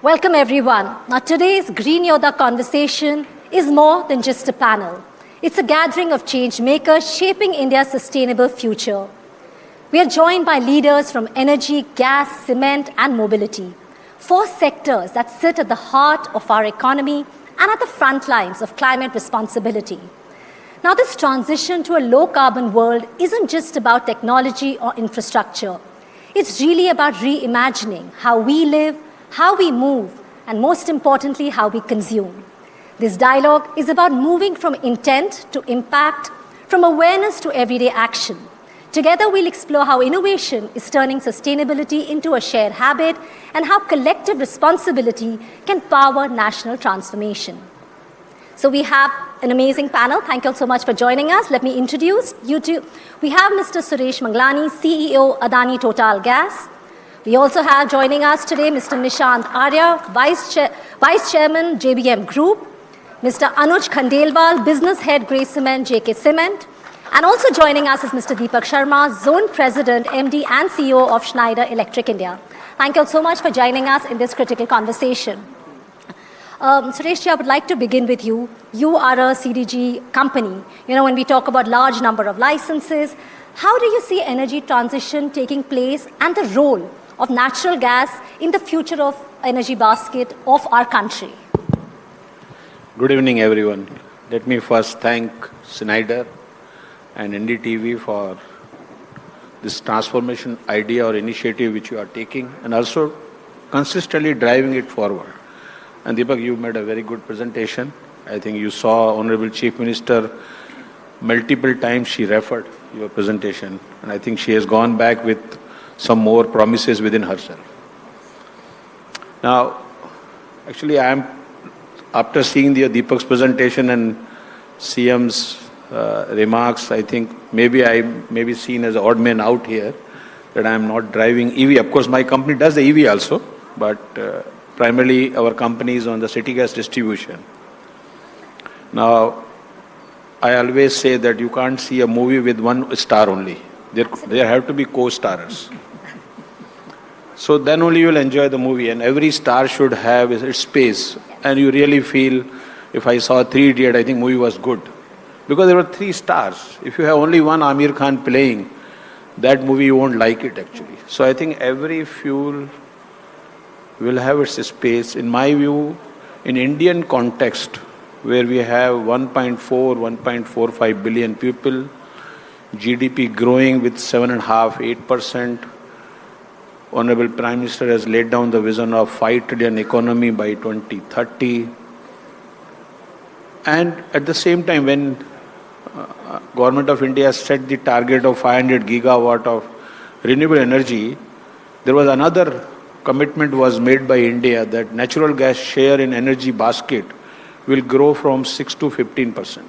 Welcome everyone. Now today's Green Yodha conversation is more than just a panel. It's a gathering of change makers shaping India's sustainable future. We are joined by leaders from energy, gas, cement and mobility. 4 sectors that sit at the heart of our economy and at the front lines of climate responsibility. Now this transition to a low-carbon world isn't just about technology or infrastructure. It's really about reimagining how we live, how we move, and most importantly, how we consume. This dialogue is about moving from intent to impact, from awareness to everyday action. Together, we'll explore how innovation is turning sustainability into a shared habit and how collective responsibility can power national transformation. So we have an amazing panel. Thank you all so much for joining us. Let me introduce you to. We have Mr. Suresh Manglani, CEO, Adani Total Gas. We also have joining us today Mr. Nishant Arya, Vice Chairman, JBM Group. Mr. Anuj Khandelwal, Business Head, Grey Cement, JK Cement. And also joining us is Mr. Deepak Sharma, Zone President, MD and CEO of Schneider Electric India. Thank you all so much for joining us in this critical conversation. Suresh, I would like to begin with you. You are a CDG company. You know, when we talk about large number of licenses, how do you see energy transition taking place and the role of natural gas in the future of energy basket of our country? Good evening, everyone. Let me first thank Schneider and NDTV for this transformation idea or initiative which you are taking and also consistently driving it forward. And Deepak, you made a very good presentation. I think you saw Honorable Chief Minister multiple times she referred your presentation, and I think she has gone back with some more promises within herself. Now, actually, after seeing the Deepak's presentation and CM's remarks, I think maybe I may be seen as an odd man out here, that I am not driving EV. Of course, my company does the EV also, but primarily our company is on the city gas distribution. Now, I always say that you can't see a movie with one star only. There have to be co-starers. So then only you will enjoy the movie, and every star should have its space. And you really feel, if I saw 3 Idiots, I think movie was good. Because there were 3 stars. If you have only one Amir Khan playing, that movie you won't like it actually. So I think every fuel will have its space. In my view, in Indian context, where we have 1.45 billion people, GDP growing with 7.5–8%, Honorable Prime Minister has laid down the vision of 5 trillion economy by 2030. And at the same time, when Government of India set the target of 500 gigawatt of renewable energy, there was another commitment was made by India that natural gas share in energy basket will grow from 6 to 15%.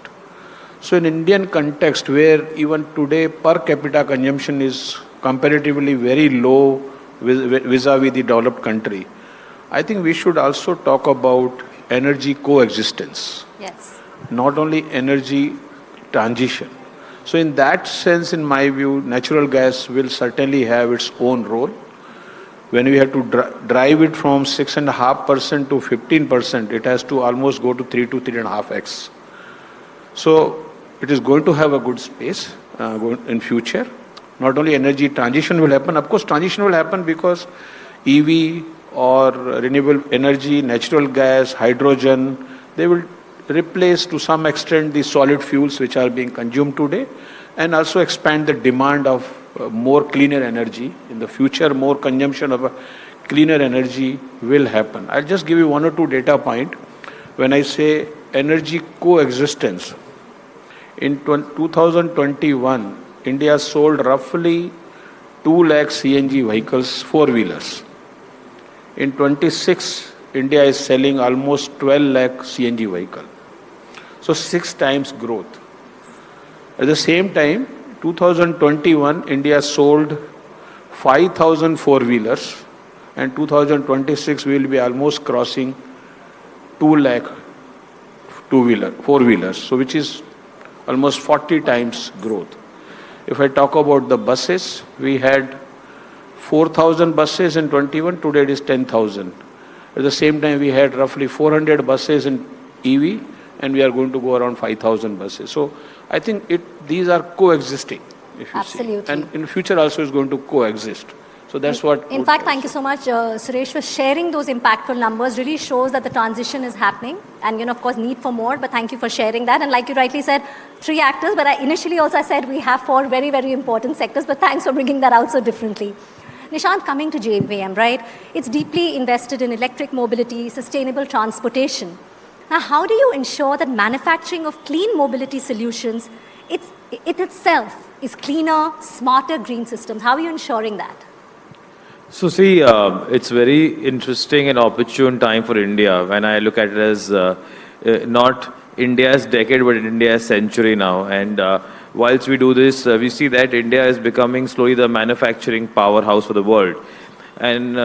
So in Indian context, where even today per capita consumption is comparatively very low vis-a-vis the developed country, I think we should also talk about energy coexistence. Yes. Not only energy transition. So in that sense, in my view, natural gas will certainly have its own role. When we have to drive it from 6.5% to 15%, it has to almost go to 3 to 3.5x. So it is going to have a good space in future. Not only energy transition will happen, of course transition will happen because EV or renewable energy, natural gas, hydrogen, they will replace to some extent the solid fuels which are being consumed today and also expand the demand of more cleaner energy. In the future, more consumption of cleaner energy will happen. I'll just give you 1 or 2 data points. When I say energy coexistence, in 2021, India sold roughly 2 lakh CNG vehicles, 4-wheelers. In 26, India is selling almost 12 lakh CNG vehicle. So 6 times growth. At the same time, 2021, India sold 5,000 4-wheelers, and 2026 we will be almost crossing 2 lakh 4-wheelers, so which is almost 40 times growth. If I talk about the buses, we had 4,000 buses in 21, today it is 10,000. At the same time, we had roughly 400 buses in EV, and we are going to go around 5,000 buses. So I think these are coexisting, if you Absolutely. see. And in future also is going to coexist. So that's what... In fact, thank you so much, Suresh, for sharing those impactful numbers. Really shows that the transition is happening and, of course, need for more. But thank you for sharing that. And like you rightly said, 3 actors. But initially also I said we have 4 very, very important sectors. But thanks for bringing that out so differently. Nishant, coming to JVM, right? It's deeply invested in electric mobility, sustainable transportation. Now, how do you ensure that manufacturing of clean mobility solutions, it itself is cleaner, smarter green systems? How are you ensuring that? So see, it's very interesting and opportune time for India when I look at it as not India's decade, but India's century now. And whilst we do this, we see that India is becoming slowly the manufacturing powerhouse for the world. And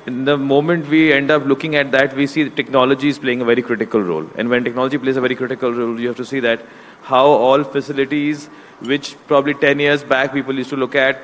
in the moment we end up looking at that, we see that technology is playing a very critical role. And when technology plays a very critical role, you have to see that how all facilities, which probably 10 years back people used to look at,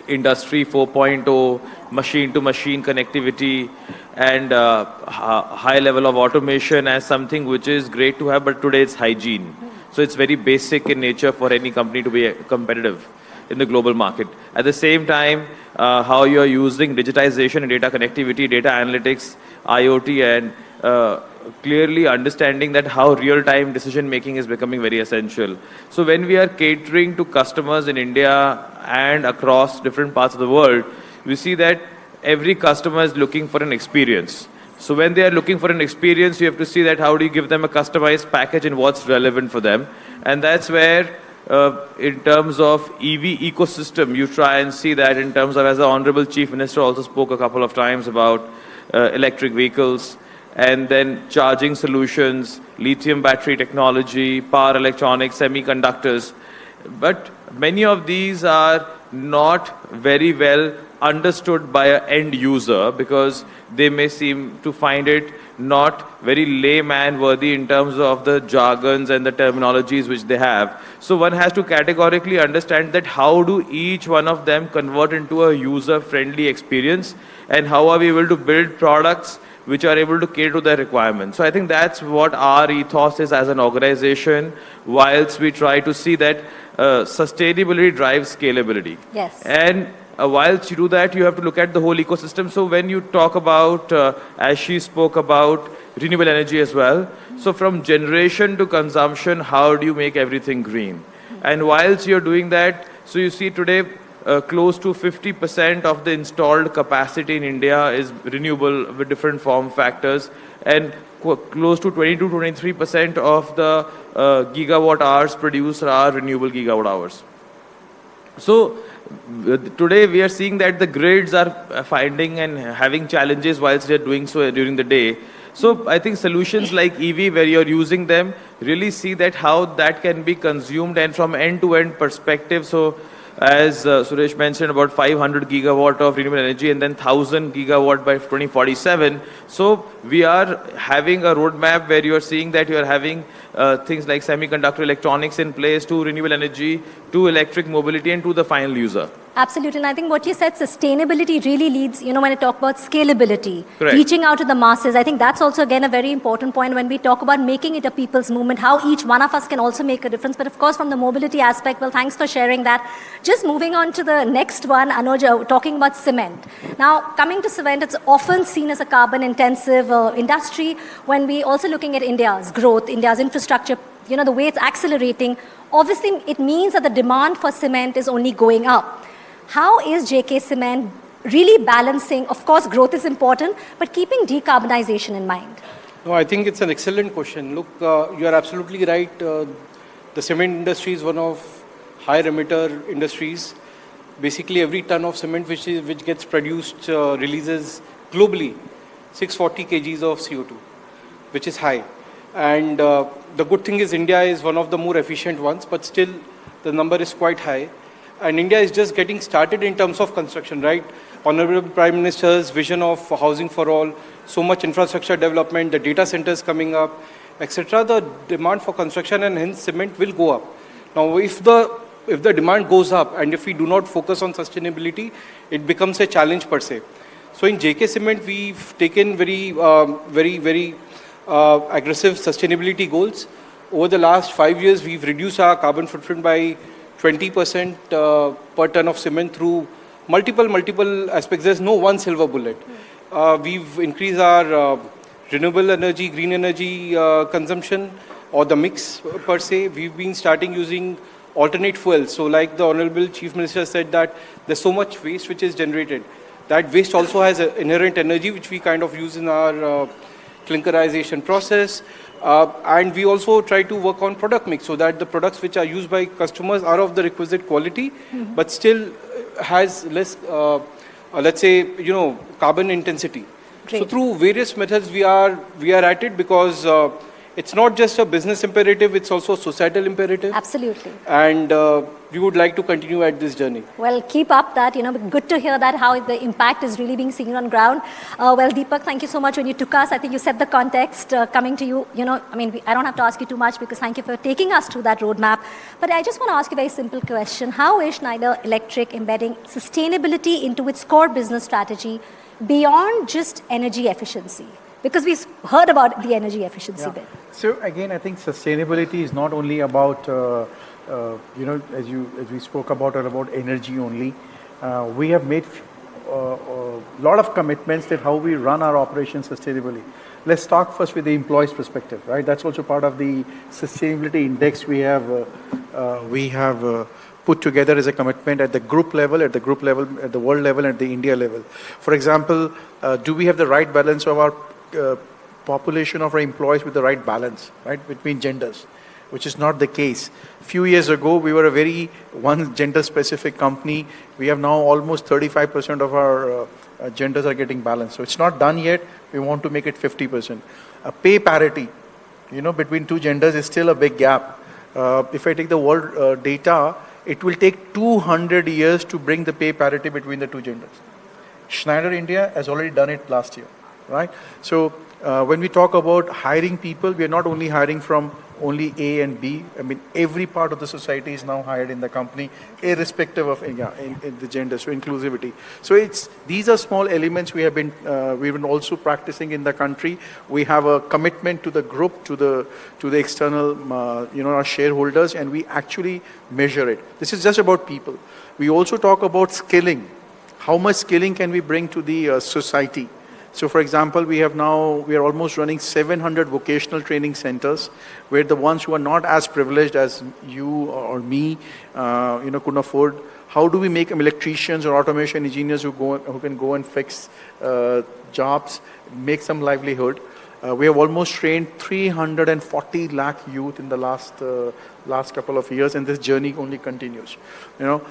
Industry 4.0, machine-to-machine connectivity, and high level of automation as something which is great to have, but today it's hygiene. So it's very basic in nature for any company to be competitive in the global market. At the same time, how you are using digitization and data connectivity, data analytics, IoT, and clearly understanding that how real-time decision-making is becoming very essential. So when we are catering to customers in India and across different parts of the world, we see that every customer is looking for an experience. So when they are looking for an experience, you have to see that how do you give them a customized package and what's relevant for them. And that's where, in terms of EV ecosystem, you try and see that in terms of, as the Honorable Chief Minister also spoke a couple of times about electric vehicles, and then charging solutions, lithium battery technology, power electronics, semiconductors. But many of these are not very well understood by an end user because they may seem to find it not very layman worthy in terms of the jargons and the terminologies which they have. So one has to categorically understand that how do each one of them convert into a user-friendly experience, and how are we able to build products which are able to cater to their requirements. So I think that's what our ethos is as an organization, whilst we try to see that sustainability drives scalability. Yes. And whilst you do that, you have to look at the whole ecosystem. So when you talk about, as she spoke about, renewable energy as well, so from generation to consumption, how do you make everything green? And whilst you're doing that, so you see today, close to 50% of the installed capacity in India is renewable with different form factors, and close to 20 to 23% of the gigawatt hours produced are renewable gigawatt hours. So today we are seeing that the grids are finding and having challenges whilst they are doing so during the day. So I think solutions like EV, where you're using them, really see that how that can be consumed, and from end-to-end perspective. So as Suresh mentioned, about 500 gigawatt of renewable energy and then 1,000 gigawatt by 2047. So we are having a roadmap where you are seeing that you are having things like semiconductor electronics in place, to renewable energy, to electric mobility, and to the final user. Absolutely. And I think what you said, sustainability really leads, when I talk about scalability, Correct. Reaching out to the masses. I think that's also, again, a very important point when we talk about making it a people's movement, how each one of us can also make a difference. But of course, from the mobility aspect, well, thanks for sharing that. Just moving on to the next one, Anuj, talking about cement. Now, coming to cement, it's often seen as a carbon-intensive industry. When we also looking at India's growth, India's infrastructure, the way it's accelerating, obviously it means that the demand for cement is only going up. How is JK Cement really balancing? Of course, growth is important, but keeping decarbonization in mind. No, I think it's an excellent question. Look, you are absolutely right. The cement industry is one of high emitter industries. Basically, every ton of cement which gets produced releases globally 640 kgs of CO2, which is high. And the good thing is India is one of the more efficient ones, but still the number is quite high. And India is just getting started in terms of construction, right? Honorable Prime Minister's vision of housing for all, so much infrastructure development, the data centers coming up, etc. The demand for construction and hence cement will go up. Now, if the demand goes up and if we do not focus on sustainability, it becomes a challenge per se. So in JK Cement, we've taken very aggressive sustainability goals. Over the last 5 years, we've reduced our carbon footprint by 20% per ton of cement through multiple aspects. There's no one silver bullet. We've increased our renewable energy, green energy consumption, or the mix per se. We've been starting using alternate fuels. So like the Honorable Chief Minister said that there's so much waste which is generated. That waste also has inherent energy which we kind of use in our clinkerization process. And we also try to work on product mix so that the products which are used by customers are of the requisite quality, but still has less, let's say, carbon intensity. Great. So through various methods we are at it, because it's not just a business imperative, it's also a societal imperative. Absolutely. And we would like to continue at this journey. Well, keep up that, good to hear that, how the impact is really being seen on ground. Well, Deepak, thank you so much when you took us. I think you set the context coming to you. I don't have to ask you too much because thank you for taking us through that roadmap. But I just want to ask you a very simple question. How is Schneider Electric embedding sustainability into its core business strategy beyond just energy efficiency? Because we've heard about the energy efficiency bit. So again, I think sustainability is not only about, as we spoke about energy only. We have made a lot of commitments that how we run our operations sustainably. Let's talk first with the employees' perspective, right? That's also part of the sustainability index we have put together as a commitment at the group level, at the world level, at the India level. For example, do we have the right balance of our population of our employees with the right balance, right, between genders, which is not the case. Few years ago, we were a very one gender-specific company. We have now almost 35% of our genders are getting balanced. So it's not done yet. We want to make it 50%. Pay parity, between two genders is still a big gap. If I take the world data, it will take 200 years to bring the pay parity between the two genders. Schneider India has already done it last year. Right? So when we talk about hiring people, we are not only hiring from only A and B. I mean, every part of the society is now hired in the company, irrespective of in the gender, so inclusivity. So these are small elements we've been also practicing in the country. We have a commitment to the group, to the external, our shareholders, and we actually measure it. This is just about people. We also talk about skilling. How much skilling can we bring to the society? So, for example, we are almost running 700 vocational training centers, where the ones who are not as privileged as you or me, couldn't afford. How do we make them electricians or automation engineers who can go and fix jobs, make some livelihood? We have almost trained 340 lakh youth in the last couple of years, and this journey only continues.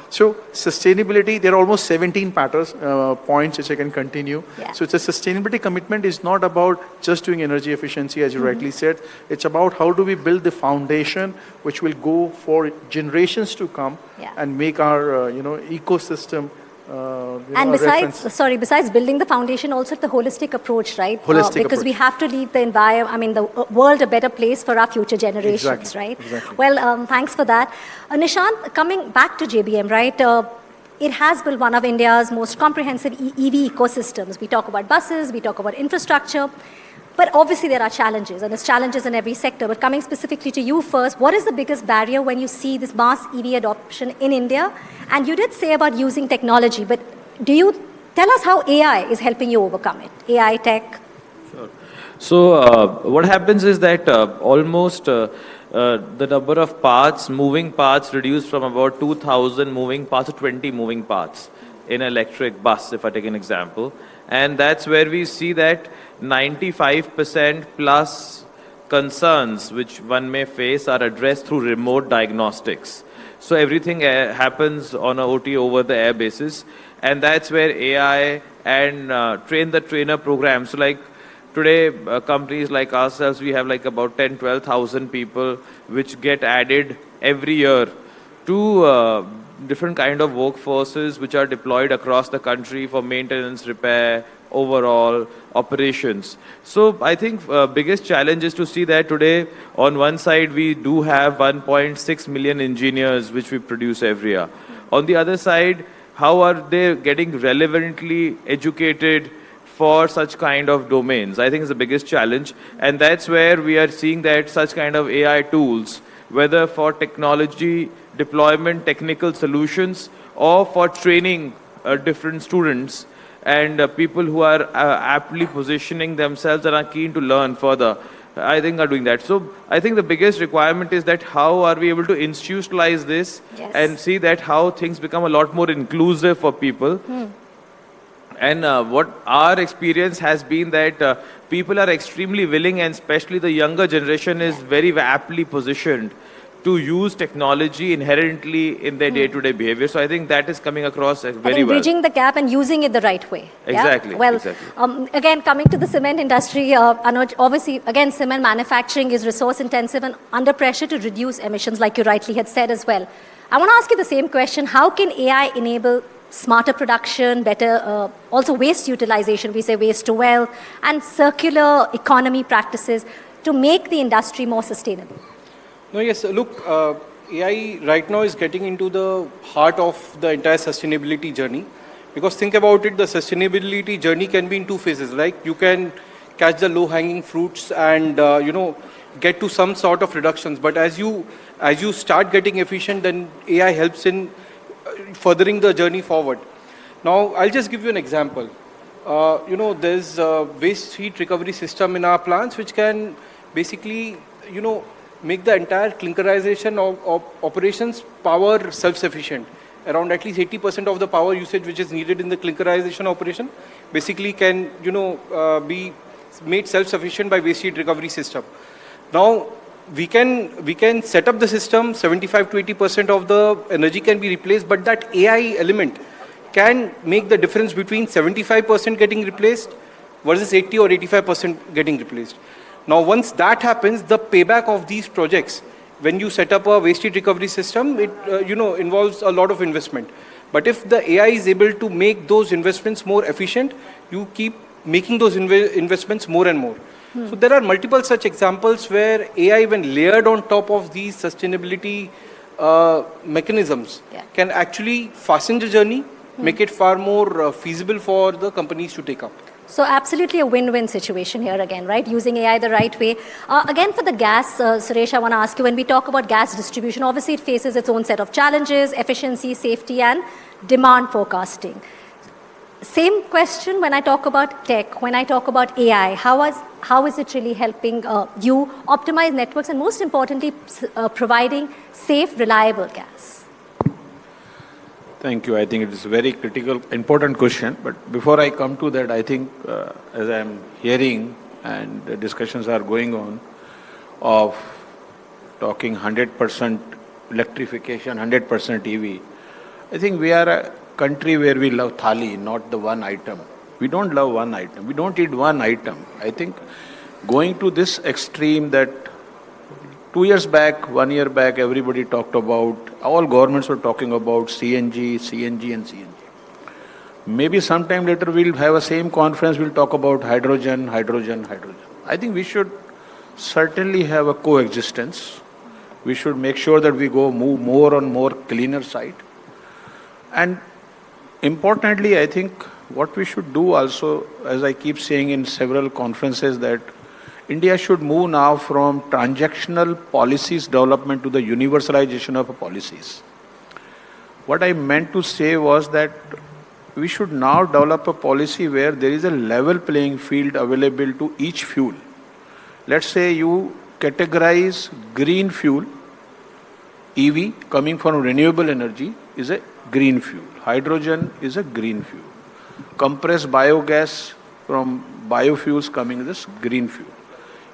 So sustainability, there are almost 17 points which I can continue. Yeah. So it's a sustainability commitment is not about just doing energy efficiency, as you rightly said. It's about how do we build the foundation which will go for generations to come and make our ecosystem. And besides building the foundation, also the holistic approach, right? Because we have to leave the world a better place for our future generations, right? Exactly. Well, thanks for that. Nishant, coming back to JBM, right? It has built one of India's most comprehensive EV ecosystems. We talk about buses, we talk about infrastructure. But obviously there are challenges, and there's challenges in every sector. But coming specifically to you first, what is the biggest barrier when you see this mass EV adoption in India? And you did say about using technology, but do you tell us how AI is helping you overcome it? AI, tech? Sure. So what happens is that almost the number of moving parts reduced from about 2,000 moving parts to 20 moving parts in an electric bus, if I take an example. And that's where we see that 95% plus concerns which one may face are addressed through remote diagnostics. So everything happens on a OT over the air basis, and that's where AI and train the trainer program. So like today, companies like ourselves, we have like about 12,000 people which get added every year to different kind of workforces which are deployed across the country for maintenance, repair, overall operations. So I think biggest challenge is to see that today on one side we do have 1.6 million engineers which we produce every year. On the other side, how are they getting relevantly educated for such kind of domains? I think is the biggest challenge. And that's where we are seeing that such kind of AI tools, whether for technology deployment, technical solutions, or for training different students and people who are aptly positioning themselves and are keen to learn further, I think are doing that. So I think the biggest requirement is that how are we able to institutionalize this and see that how things become a lot more inclusive for people. And what our experience has been that people are extremely willing, and especially the younger generation is very aptly positioned to use technology inherently in their day-to-day behavior. So I think that is coming across very well. Bridging the gap and using it the right way. Exactly. Yeah? Well, exactly. Again, coming to the cement industry, Anuj, obviously, again, cement manufacturing is resource intensive and under pressure to reduce emissions, like you rightly had said as well. I want to ask you the same question. How can AI enable smarter production, better, also waste utilization, we say waste to wealth, and circular economy practices to make the industry more sustainable? No, yes, look, AI right now is getting into the heart of the entire sustainability journey. Because think about it, the sustainability journey can be in two phases. Like you can catch the low-hanging fruits and, get to some sort of reductions. But as you start getting efficient, then AI helps in furthering the journey forward. Now, I'll just give you an example. There's a waste heat recovery system in our plants, which can basically, make the entire clinkerization of operations power self-sufficient. Around at least 80% of the power usage which is needed in the clinkerization operation basically can, be made self-sufficient by waste heat recovery system. Now, we can set up the system, 75 to 80% of the energy can be replaced, but that AI element can make the difference between 75% getting replaced versus 80 or 85% getting replaced. Now, once that happens, the payback of these projects, when you set up a waste heat recovery system, it involves a lot of investment. But if the AI is able to make those investments more efficient, you keep making those investments more and more. So there are multiple such examples where AI, when layered on top of these sustainability mechanisms, can actually fasten the journey, make it far more feasible for the companies to take up. So absolutely a win-win situation here again, right? Using AI the right way. Again, for the gas, Suresh, I want to ask you, when we talk about gas distribution, obviously it faces its own set of challenges, efficiency, safety, and demand forecasting. Same question when I talk about tech, when I talk about AI, how is it really helping you optimize networks and most importantly, providing safe, reliable gas? Thank you. I think it is a very critical, important question. But before I come to that, I think as I'm hearing and the discussions are going on of talking 100% electrification, 100% EV, I think we are a country where we love thali, not the one item. We don't love one item. We don't eat one item. I think going to this extreme that 2 years back, 1 year back, everybody talked about, all governments were talking about CNG, CNG and CNG. Maybe sometime later we'll have a same conference, we'll talk about hydrogen, hydrogen, hydrogen. I think we should certainly have a coexistence. We should make sure that we move more on more cleaner side. And importantly, I think what we should do also, as I keep saying in several conferences, that India should move now from transactional policies development to the universalization of policies. What I meant to say was that we should now develop a policy where there is a level playing field available to each fuel. Let's say you categorize green fuel, EV coming from renewable energy is a green fuel. Hydrogen is a green fuel. Compressed biogas from biofuels coming as green fuel.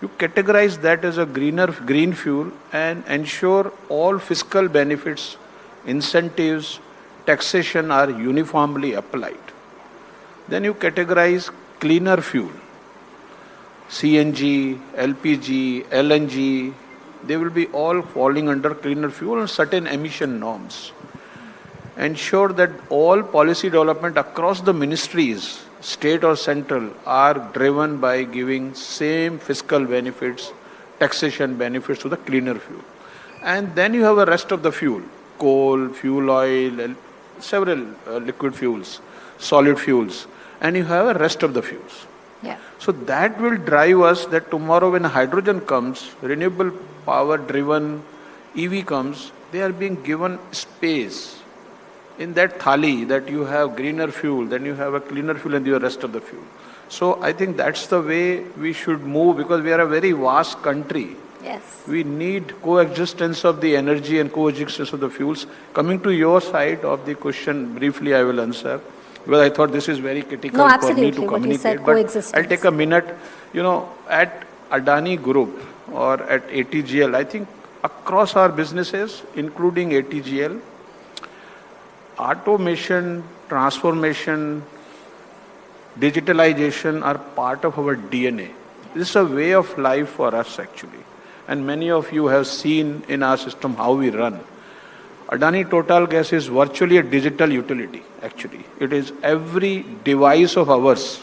You categorize that as a green fuel and ensure all fiscal benefits, incentives, taxation are uniformly applied. Then you categorize cleaner fuel, CNG, LPG, LNG, they will be all falling under cleaner fuel and certain emission norms. Ensure that all policy development across the ministries, state or central, are driven by giving same fiscal benefits, taxation benefits to the cleaner fuel. And then you have a rest of the fuel, coal, fuel oil, several liquid fuels, solid fuels, and you have a rest of the fuels. Yeah. So that will drive us that tomorrow when hydrogen comes, renewable power driven EV comes, they are being given space in that thali that you have greener fuel, then you have a cleaner fuel and the rest of the fuel. So I think that's the way we should move because we are a very vast country. Yes. We need coexistence of the energy and coexistence of the fuels. Coming to your side of the question, briefly I will answer. Because I thought this is very critical No, for me absolutely, to what you said, communicate. But coexistence. I'll take a minute. You know, at Adani Group or at ATGL, I think across our businesses, including ATGL, automation, transformation, digitalization are part of our DNA. This is a way of life for us actually. And many of you have seen in our system how we run. Adani Total Gas is virtually a digital utility, actually. It is every device of ours,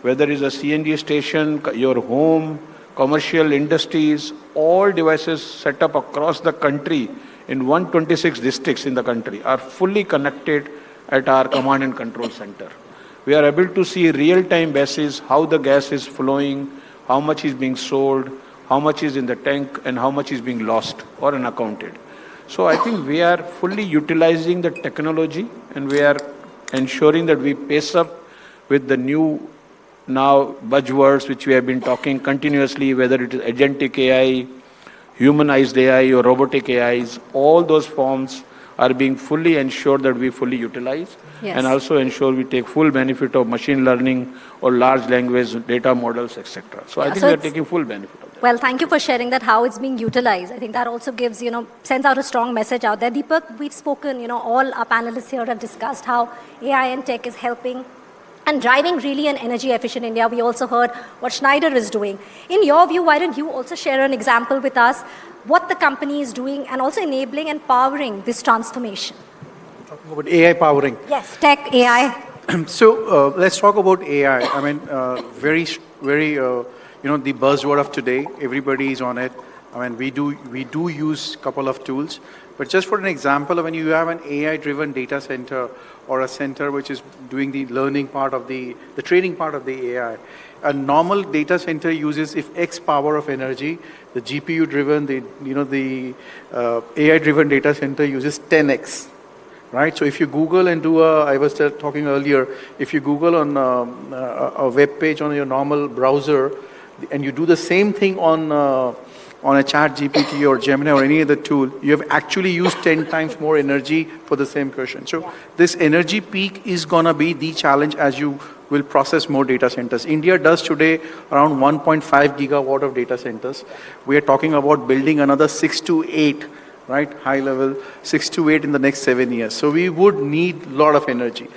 whether it is a CNG station, your home, commercial industries, all devices set up across the country in 126 districts in the country are fully connected at our command and control center. We are able to see real-time basis how the gas is flowing, how much is being sold, how much is in the tank, and how much is being lost or unaccounted. So I think we are fully utilizing the technology and we are ensuring that we pace up with the new now buzzwords which we have been talking continuously, whether it is agentic AI, humanized AI or robotic AIs, all those forms are being fully ensured that we fully utilize Yes. and also ensure we take full benefit of machine learning or large language data models, etc. So I Yeah, think so we are it's- taking full benefit of that. Well, thank you for sharing that, how it's being utilized. I think that also gives, sends out a strong message out there. Deepak, we've spoken, all our panelists here have discussed how AI and tech is helping and driving really an energy efficient India. We also heard what Schneider is doing. In your view, why don't you also share an example with us, what the company is doing and also enabling and powering this transformation? Talking about AI powering. Yes, tech, AI. So let's talk about AI. I mean, very, the buzzword of today. Everybody is on it. I mean, we do use a couple of tools. But just for an example, when you have an AI-driven data center or a center which is doing the learning part of the training part of the AI, a normal data center uses if X power of energy, the GPU-driven, the AI-driven data center uses 10X. Right? So if you Google and I was talking earlier, if you Google on a web page on your normal browser, and you do the same thing on a chat GPT or Gemini or any other tool, you have actually used 10 times more energy for the same question. So this energy peak is going to be the challenge as you will process more data centers. India does today around 1.5 gigawatt of data centers. We are talking about building another 6 to 8, right? High level, 6 to 8 in the next 7 years. So we would need a lot of energy.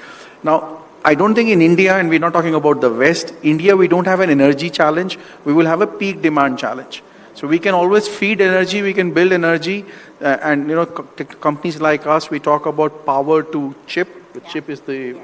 Now, I don't think in India, and we're not talking about the West, India, we don't have an energy challenge. We will have a peak demand challenge. So we can always feed energy, we can build energy, and companies like us, we talk about power to chip. The chip is the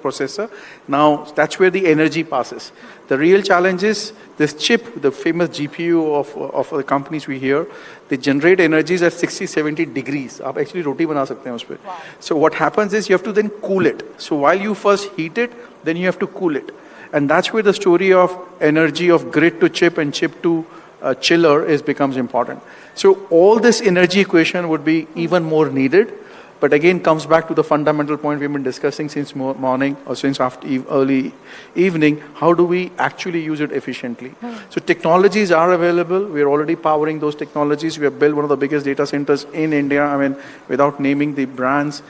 processor. Now that's where the energy passes. The real challenge is this chip, the famous GPU of the companies we hear, they generate energies at 60-70 degrees. आप actually roti बना सकते हैं उस पे. So what happens is you have to then cool it. So while you first heat it, then you have to cool it. And that's where the story of energy of grid to chip and chip to chiller becomes important. So all this energy equation would be even more needed. But again, comes back to the fundamental point we've been discussing since morning or since after early evening. How do we actually use it efficiently? So technologies are available. We're already powering those technologies. We have built one of the biggest data centers in India. I mean, without naming the brands,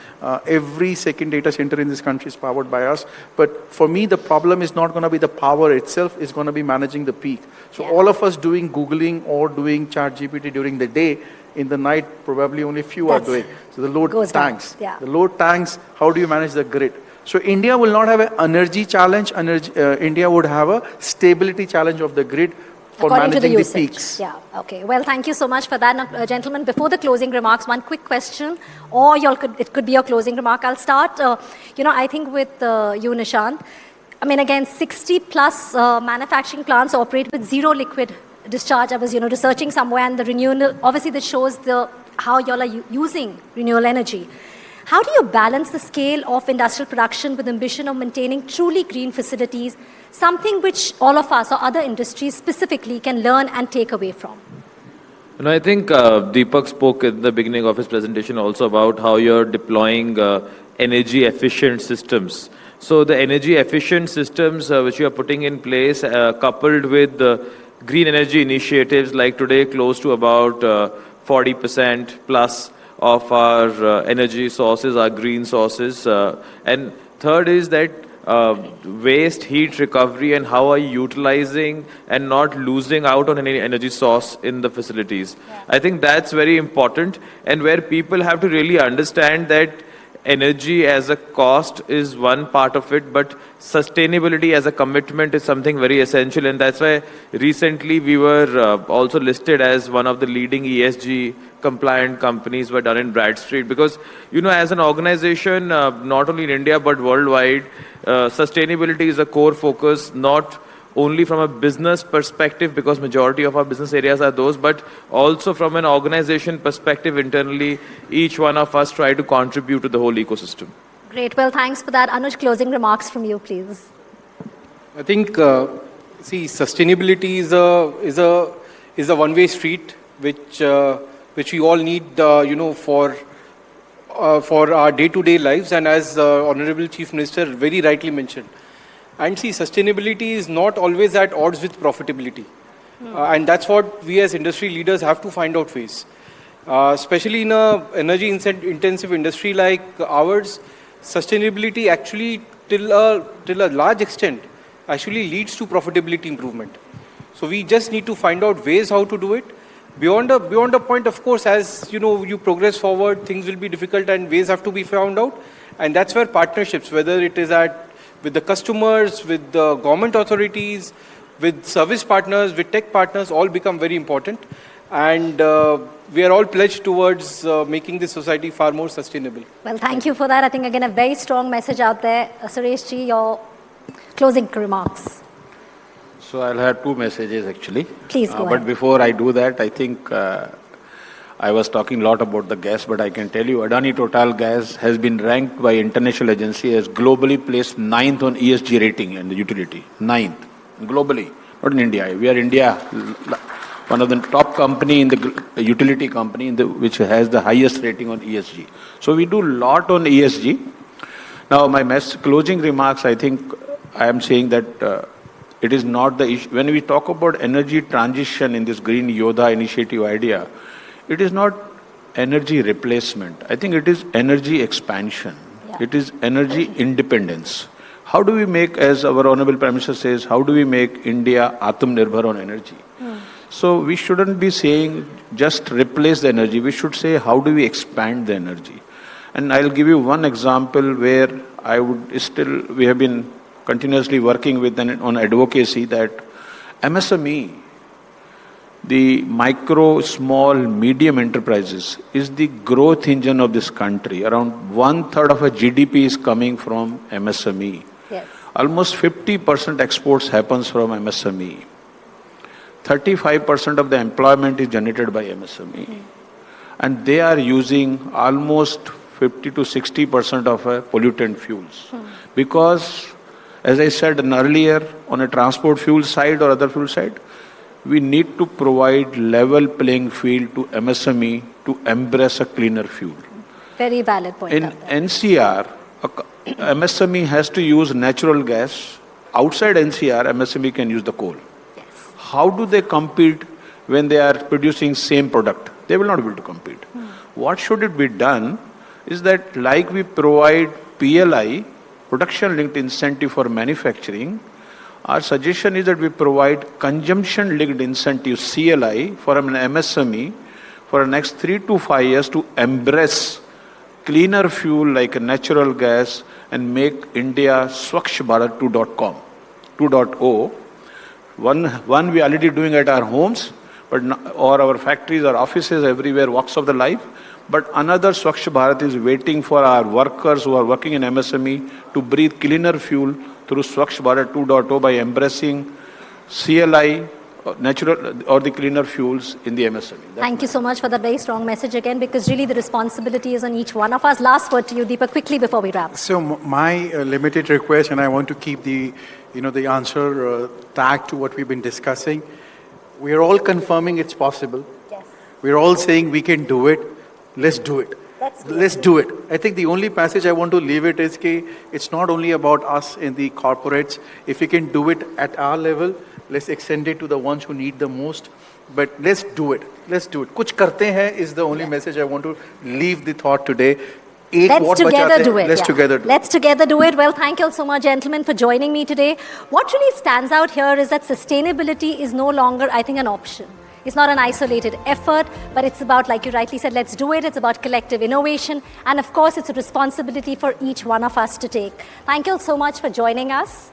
every second data center in this country is powered by us. But for me, the problem is not going to be the power itself. It's going to be managing the peak. So all of us doing Googling or doing ChatGPT during the day, in the night, probably only few are doing. So the load tanks. Yeah. The load tanks, how do you manage the grid? So India will not have an energy challenge. India would have a stability challenge of the grid for According managing to the peaks. Yeah, okay. Well, thank you so much for that. Now, gentlemen, before the closing remarks, one quick question, or it could be your closing remark. I'll start, I think with you, Nishant. I mean, again, 60 plus manufacturing plants operate with zero liquid discharge. I was, researching somewhere, and the renewable, obviously that shows how y'all are using renewable energy. How do you balance the scale of industrial production with the ambition of maintaining truly green facilities, something which all of us or other industries specifically can learn and take away from? I think Deepak spoke in the beginning of his presentation also about how you're deploying energy efficient systems. So the energy efficient systems which you are putting in place, coupled with green energy initiatives, like today close to about 40% plus of our energy sources are green sources. And third is that waste heat recovery and how are you utilizing and not losing out on any energy source in the facilities. Yeah. I think that's very important, and where people have to really understand that energy as a cost is one part of it, but sustainability as a commitment is something very essential. And that's why recently we were also listed as one of the leading ESG compliant companies were done in Bradstreet. Because, as an organization, not only in India but worldwide, sustainability is a core focus, not only from a business perspective, because majority of our business areas are those, but also from an organization perspective internally, each one of us try to contribute to the whole ecosystem. Great. Well, thanks for that. Anuj, closing remarks from you, please. I think, sustainability is a one-way street, which we all need, for our day-to-day lives. And as Honorable Chief Minister very rightly mentioned, and sustainability is not always at odds with profitability. And that's what we as industry leaders have to find out ways. Especially in an energy-intensive industry like ours, sustainability actually, till a large extent, actually leads to profitability improvement. So we just need to find out ways how to do it. Beyond a point, of course, as you progress forward, things will be difficult and ways have to be found out. And that's where partnerships, whether it is with the customers, with the government authorities, with service partners, with tech partners, all become very important. And we are all pledged towards making this society far more sustainable. Well, thank you for that. I think, again, a very strong message out there. Suresh ji, your closing remarks. So I'll have two messages actually. Please go ahead. But before I do that, I think I was talking a lot about the gas, but I can tell you Adani Total Gas has been ranked by international agency as globally placed 9th on ESG rating in the utility. 9th. Globally, not in India. We are India, one of the top company in the utility company which has the highest rating on ESG. So we do a lot on ESG. Now my closing remarks, I think I am saying that it is not the issue. When we talk about energy transition in this Green Yodha initiative idea, it is not energy replacement. I think it is energy expansion. Yeah. It is energy independence. How do we make, as our Honorable Prime Minister says, how do we make India Atmanirbhar on energy? So we shouldn't be saying just replace the energy. We should say how do we expand the energy? And I'll give you one example where we have been continuously working with on advocacy that MSME, the micro, small, medium enterprises is the growth engine of this country. Around 1/3 of our GDP is coming from MSME. Yes. Almost 50% exports happens from MSME. 35% of the employment is generated by MSME. And they are using almost 50 to 60% of pollutant fuels. Because, as I said earlier, on a transport fuel side or other fuel side, we need to provide level playing field to MSME to embrace a cleaner fuel. Very valid point. In NCR, MSME has to use natural gas. Outside NCR, MSME can use the coal. Yes. How do they compete when they are producing same product? They will not be able to compete. What should it be done is that, like we provide PLI, production linked incentive for manufacturing, our suggestion is that we provide consumption linked incentive CLI for an MSME for the next 3 to 5 years to embrace cleaner fuel like natural gas and make India Swachh Bharat 2.0. One we are already doing at our homes, or our factories, our offices, everywhere, walks of the life. But another Swachh Bharat is waiting for our workers who are working in MSME to breathe cleaner fuel through Swachh Bharat 2.0 by embracing CLI natural or the cleaner fuels in the MSME. Thank you so much for that very strong message again, because really the responsibility is on each one of us. Last word to you, Deepak, quickly before we wrap. So my limited request, and I want to keep the answer tagged to what we've been discussing. We are all confirming it's possible. Yes. We're all saying we can do it. Let's do it. Let's do it. I think the only passage I want to leave it is that it's not only about us in the corporates. If we can do it at our level, let's extend it to the ones who need the most. But let's do it. Let's do it. Kuch karte hain is the only message I want to leave the thought today. Let's together do it. Let's together do it. Let's together do it. Well, thank you all so much, gentlemen, for joining me today. What really stands out here is that sustainability is no longer, I think, an option. It's not an isolated effort, but it's about, like you rightly said, let's do it. It's about collective innovation. And of course, it's a responsibility for each one of us to take. Thank you all so much for joining us.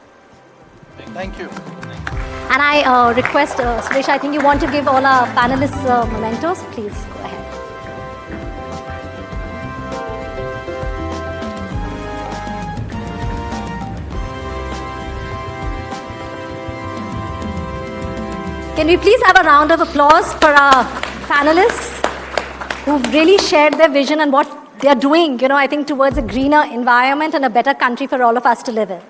Thank you. And I request, Suresh, I think you want to give all our panelists mementos. Please go ahead. Can we please have a round of applause for our panelists who've really shared their vision and what they're doing, I think, towards a greener environment and a better country for all of us to live in.